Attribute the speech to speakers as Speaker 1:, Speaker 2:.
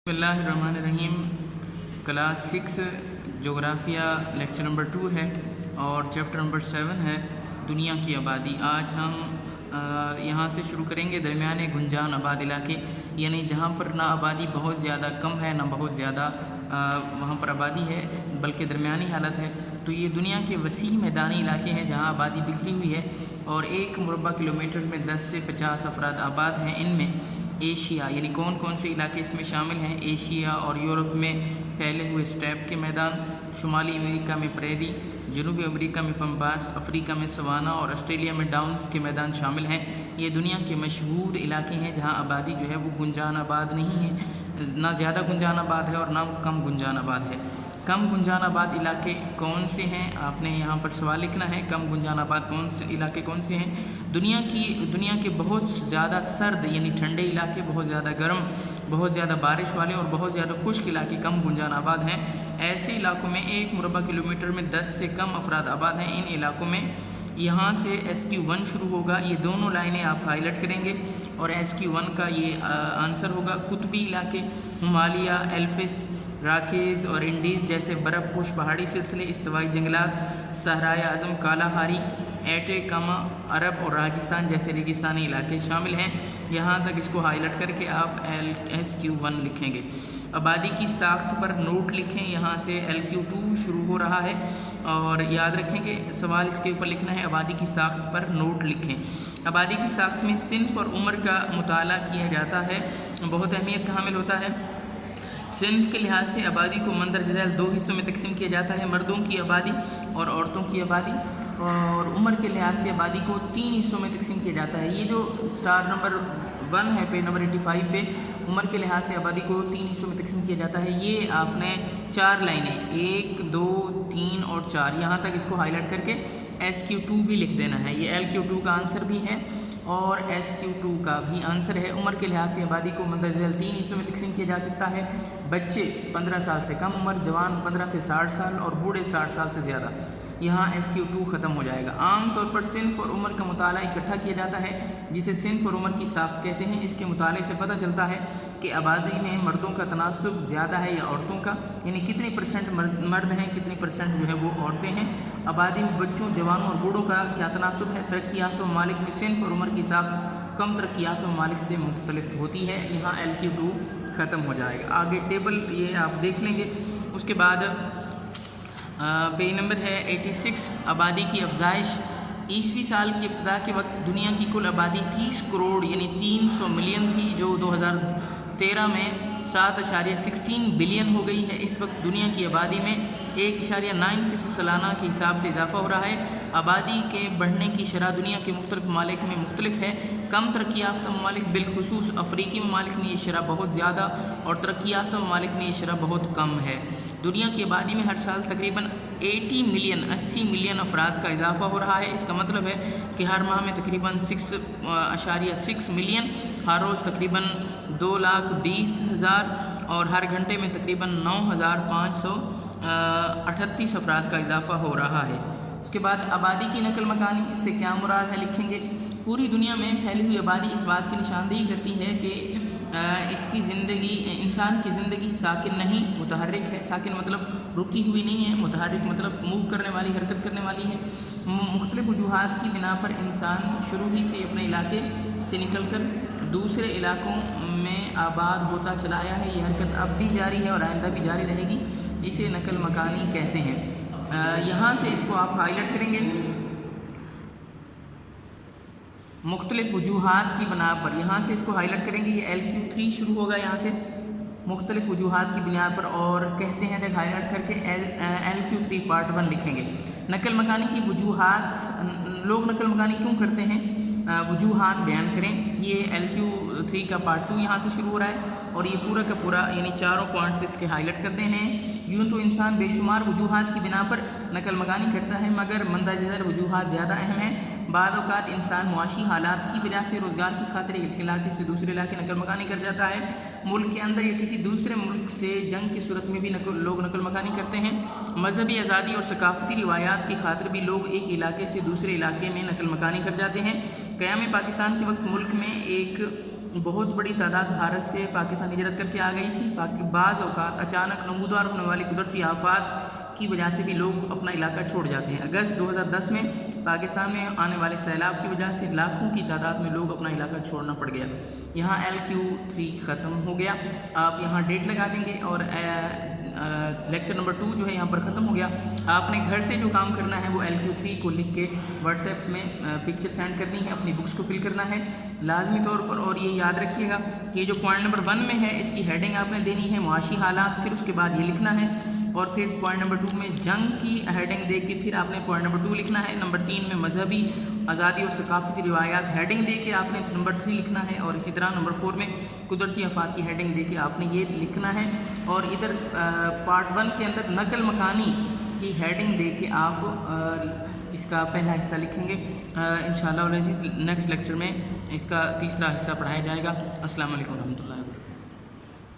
Speaker 1: बिस्मिल्लाहिर्रहमानिर्रहीम। Class 6 जोग्राफिया lecture number 2 है और चैप्टर नंबर 7 है दुनिया की आबादी। आज हम यहाँ से शुरू करेंगे दरमियाने गुंजान आबाद इलाके, यानी जहाँ पर ना आबादी बहुत ज़्यादा कम है ना बहुत ज़्यादा वहाँ पर आबादी है, बल्कि दरमियानी हालत है। तो ये दुनिया के वसी मैदानी इलाके हैं जहाँ आबादी बिखरी हुई है और 1 मुरबा किलोमीटर में 10 से 50 अफराद आबाद हैं। इनमें एशिया यानी कौन कौन से इलाके इसमें शामिल हैं? एशिया और यूरोप में फैले हुए स्टेप के मैदान, शुमाली अमेरिका में प्रेरी, जनूबी अमेरिका में पम्पास, अफ्रीका में सवाना और ऑस्ट्रेलिया में डाउन्स के मैदान शामिल हैं। ये दुनिया के मशहूर इलाके हैं जहाँ आबादी जो है वो गुंजान आबाद नहीं है, ना ज़्यादा गुंजान आबाद है और ना कम गुंजान आबाद है। कम गुंजान आबाद इलाके कौन से हैं? आपने यहाँ पर सवाल लिखना है, कम गुंजान आबाद कौन से इलाके कौन से हैं? दुनिया के बहुत ज़्यादा सर्द यानी ठंडे इलाके, बहुत ज़्यादा गर्म, बहुत ज़्यादा बारिश वाले और बहुत ज़्यादा खुश्क इलाके कम गुंजान आबाद हैं। ऐसे इलाकों में 1 मुरबा किलोमीटर में 10 से कम अफराद आबाद हैं। इन इलाकों में यहाँ से SQ1 शुरू होगा। ये दोनों लाइनें आप हाईलाइट करेंगे और SQ1 का ये आंसर होगा। कुतबी इलाके, हिमालय, एल्पिस, राकेज़ और इंडीज़ जैसे बर्फ़पोश पहाड़ी सिलसिले, इस्तवाई जंगलात, सहराए आज़म, कालाहारी, एटेकामा, अरब और राजस्थान जैसे रेगिस्तानी इलाके शामिल हैं। यहाँ तक इसको हाईलाइट करके आप SQ1 लिखेंगे। आबादी की साख्त पर नोट लिखें, यहाँ से LQ2 शुरू हो रहा है और याद रखेंगे सवाल इसके ऊपर लिखना है, आबादी की साख्त पर नोट लिखें। आबादी की साख्त में सिन्फ और उम्र का मुताला किया जाता है, बहुत अहमियत का हामिल होता है। सिन्फ के लिहाज से आबादी को मंदरज झैल 2 हिस्सों में तकसीम किया जाता है, मर्दों की आबादी और औरतों की आबादी। और उम्र के लिहाज से आबादी को 3 हिस्सों में तकसीम किया जाता है। ये जो स्टार नंबर 1 है पेज नंबर 85 पे, उम्र के लिहाज से आबादी को 3 हिस्सों में तकसीम किया जाता है। ये आपने 4 लाइनें 1, 2, 3 और 4 यहाँ तक इसको हाईलाइट करके SQ2 भी लिख देना है। ये LQ2 का आंसर भी है और SQ2 का भी आंसर है। उम्र के लिहाज से आबादी को मंदरज झैल 3 हिस्सों में तकसीम किया जा सकता है। बच्चे 15 साल से कम उम्र, जवान 15 से 60 साल और बूढ़े 60 साल से ज़्यादा। यहाँ SQ2 ख़त्म हो जाएगा। आम तौर पर सिन्फ और उम्र का मुताला इकट्ठा किया जाता है, जिसे सिन्फ और उम्र की साख्त कहते हैं। इसके मुताले से पता चलता है कि आबादी में मर्दों का तनासुब ज़्यादा है या औरतों का, यानी कितने % मर्द हैं, कितने % जो है वो औरतें हैं। आबादी में बच्चों, जवानों और बूढ़ों का क्या तनासुब है? तरक्की याफ्ता ममालिक में सिन्फ और उम्र की साख्त कम तरक्की याफ्ता ममालिक से मुख्तलिफ होती है। यहाँ LQ2 ख़त्म हो जाएगा। आगे टेबल ये आप देख लेंगे। उसके बाद पेज नंबर है 86, आबादी की अफजाइश। ईस्वी साल की इब्तिदा के वक्त दुनिया की कुल आबादी 30 करोड़ यानी 300 मिलियन थी, जो 2013 में 7.16 बिलियन हो गई है। इस वक्त दुनिया की आबादी में 1.9% सालाना के हिसाब से इजाफा हो रहा है। आबादी के बढ़ने की शरह दुनिया के मुख्तलिफ ममालिक में मुख्तलिफ है। कम तरक्की याफ्ता ममालिक बिलखुसूस अफ्रीकी ममालिक में ये शरह बहुत ज़्यादा और तरक्की याफ्ता ममालिक में ये शरह बहुत कम है। दुनिया की आबादी में हर साल तकरीबन 80 मिलियन अफराद का इजाफा हो रहा है। इसका मतलब है कि हर माह में तकरीबन 6.6 मिलियन, हर रोज़ तकरीबन 2,20,000 और हर घंटे में तकरीबन 9,538 अफराद का इजाफा हो रहा है। उसके बाद आबादी की नकल मकानी, इससे क्या मुराद है लिखेंगे। पूरी दुनिया में फैली हुई आबादी इस बात की निशानदेही करती है कि इसकी ज़िंदगी, इंसान की ज़िंदगी साकिन नहीं मुतहर्रिक है। साकिन मतलब रुकी हुई नहीं है, मुतहर्रिक मतलब मूव करने वाली, हरकत करने वाली है। मुख्तलिफ वजूहात की बिना पर इंसान शुरू ही से अपने इलाके से निकलकर दूसरे इलाकों में आबाद होता चला आया है। ये हरकत अब भी जारी है और आइंदा भी जारी रहेगी। इसे नकल मकानी कहते हैं। यहाँ से इसको आप हाईलाइट करेंगे। मुख्तलिफ वजूहात की बिना पर, यहाँ से इसको हाईलाइट करेंगे। ये LQ3 शुरू होगा यहाँ से, मुख्तलिफ वजूहात की बुनियाद पर, और कहते हैं जब हाईलाइट करके LQ3 पार्ट 1 लिखेंगे। नकल मकानी की वजूहात, लोग नकल मकानी क्यों करते हैं, वजूहात बयान करें। ये LQ3 का पार्ट 2 यहाँ से शुरू हो रहा है और ये पूरा का पूरा यानी चारों पॉइंट्स इसके हाईलाइट कर देने हैं। यूँ तो इंसान बेशुमार वजूहात की बिना पर नकल मकानी करता है, मगर मंदरज झैल वजूहात ज़्यादा अहम हैं। बाद औक़ात इंसान मुआशी हालात की वजह से रोज़गार की खातिर एक इलाके से दूसरे इलाके नकल मकानी कर जाता है। मुल्क के अंदर या किसी दूसरे मुल्क से जंग की सूरत में भी लोग नकल मकानी करते हैं। मजहबी आज़ादी और सकाफ़ती रिवायात की खातिर भी लोग एक इलाके से दूसरे इलाके में नकल मकानी कर जाते हैं। क़याम पाकिस्तान के वक्त मुल्क में एक बहुत बड़ी तादाद भारत से पाकिस्तान हिजरत करके आ गई थी। बाज़ औक़ात अचानक नमूदार होने वाली कुदरती आफ़ात की वजह से भी लोग अपना इलाका छोड़ जाते हैं। अगस्त 2010 में पाकिस्तान में आने वाले सैलाब की वजह से लाखों की तादाद में लोग अपना इलाका छोड़ना पड़ गया। यहाँ LQ3 ख़त्म हो गया। आप यहाँ डेट लगा देंगे और लेक्चर नंबर 2 जो है यहाँ पर ख़त्म हो गया। आपने घर से जो काम करना है वो LQ3 को लिख के व्हाट्सएप में पिक्चर सेंड करनी है, अपनी बुक्स को फिल करना है लाजमी तौर पर। और ये याद रखिएगा कि जो पॉइंट नंबर 1 में है इसकी हेडिंग आपने देनी है मुआशी हालात, फिर उसके बाद ये लिखना है। और फिर पॉइंट नंबर 2 में जंग की हेडिंग दे के फिर आपने पॉइंट नंबर 2 लिखना है। नंबर 3 में मजहबी आज़ादी और सकाफती रिवायात हेडिंग दे के आपने नंबर 3 लिखना है। और इसी तरह नंबर 4 में कुदरती आफात की हेडिंग दे के आपने ये लिखना है। और इधर पार्ट 1 के अंदर नकल मकानी की हेडिंग दे के आप इसका पहला हिस्सा लिखेंगे। इंशाअल्लाह नेक्स्ट लेक्चर में इसका तीसरा हिस्सा पढ़ाया जाएगा। अस्सलाम वालेकुम रहमतुल्लाहि।